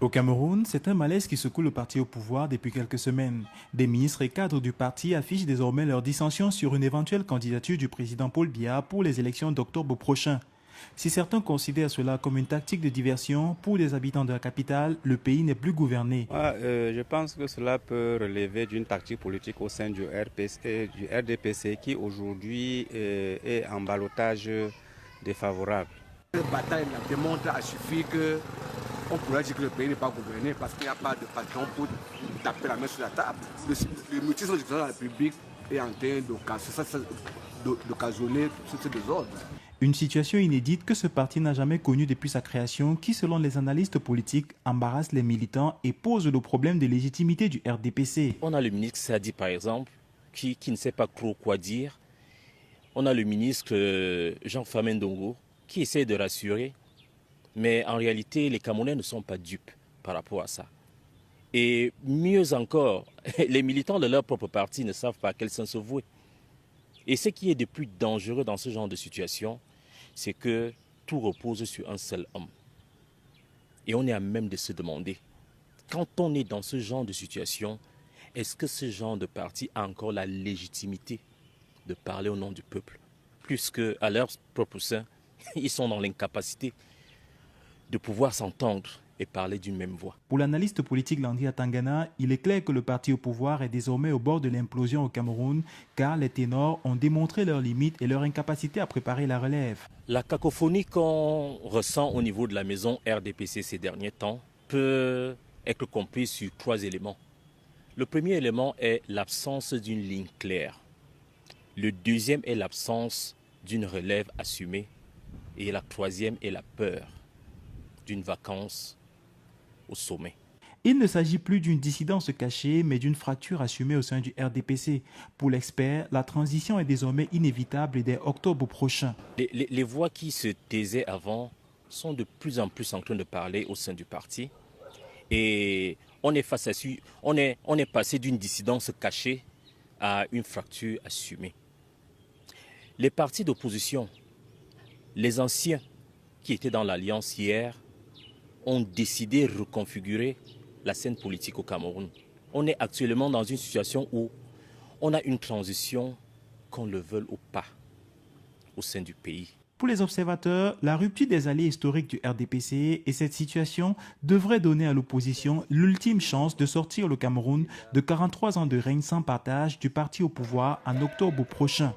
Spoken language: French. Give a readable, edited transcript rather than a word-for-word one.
Au Cameroun, c'est un malaise qui secoue le parti au pouvoir depuis quelques semaines. Des ministres et cadres du parti affichent désormais leur dissension sur une éventuelle candidature du président Paul Biya pour les élections d'octobre prochain. Si certains considèrent cela comme une tactique de diversion, pour les habitants de la capitale, le pays n'est plus gouverné. Je pense que cela peut relever d'une tactique politique au sein du RDPC qui aujourd'hui est en ballottage défavorable. La bataille démontre à suffire que on pourrait dire que le pays n'est pas gouverné parce qu'il n'y a pas de patron pour taper la main sur la table. Le mutisme du président de la République est en train d'occasionner ce désordre. Une situation inédite que ce parti n'a jamais connue depuis sa création qui, selon les analystes politiques, embarrasse les militants et pose le problème de légitimité du RDPC. On a le ministre Sadi, par exemple, qui ne sait pas trop quoi dire. On a le ministre Jean Famen Dongo qui essaie de rassurer. Mais en réalité, les Camerounais ne sont pas dupes par rapport à ça. Et mieux encore, les militants de leur propre parti ne savent pas à quel sens se vouer. Et ce qui est de plus dangereux dans ce genre de situation, c'est que tout repose sur un seul homme. Et on est à même de se demander, quand on est dans ce genre de situation, est-ce que ce genre de parti a encore la légitimité de parler au nom du peuple? Puisque à leur propre sein, ils sont dans l'incapacité de pouvoir s'entendre et parler d'une même voix. Pour l'analyste politique Landry Atangana, il est clair que le parti au pouvoir est désormais au bord de l'implosion au Cameroun, car les ténors ont démontré leurs limites et leur incapacité à préparer la relève. La cacophonie qu'on ressent au niveau de la maison RDPC ces derniers temps peut être comprise sur 3 éléments. Le premier élément est l'absence d'une ligne claire. Le deuxième est l'absence d'une relève assumée. Et la troisième est la peur d'une vacance au sommet. Il ne s'agit plus d'une dissidence cachée, mais d'une fracture assumée au sein du RDPC. Pour l'expert, la transition est désormais inévitable dès octobre prochain. Les voix qui se taisaient avant sont de plus en plus en train de parler au sein du parti. Et on est passé d'une dissidence cachée à une fracture assumée. Les partis d'opposition, les anciens qui étaient dans l'alliance hier, ont décidé de reconfigurer la scène politique au Cameroun. On est actuellement dans une situation où on a une transition, qu'on le veuille ou pas, au sein du pays. Pour les observateurs, la rupture des alliés historiques du RDPC et cette situation devrait donner à l'opposition l'ultime chance de sortir le Cameroun de 43 ans de règne sans partage du parti au pouvoir en octobre prochain.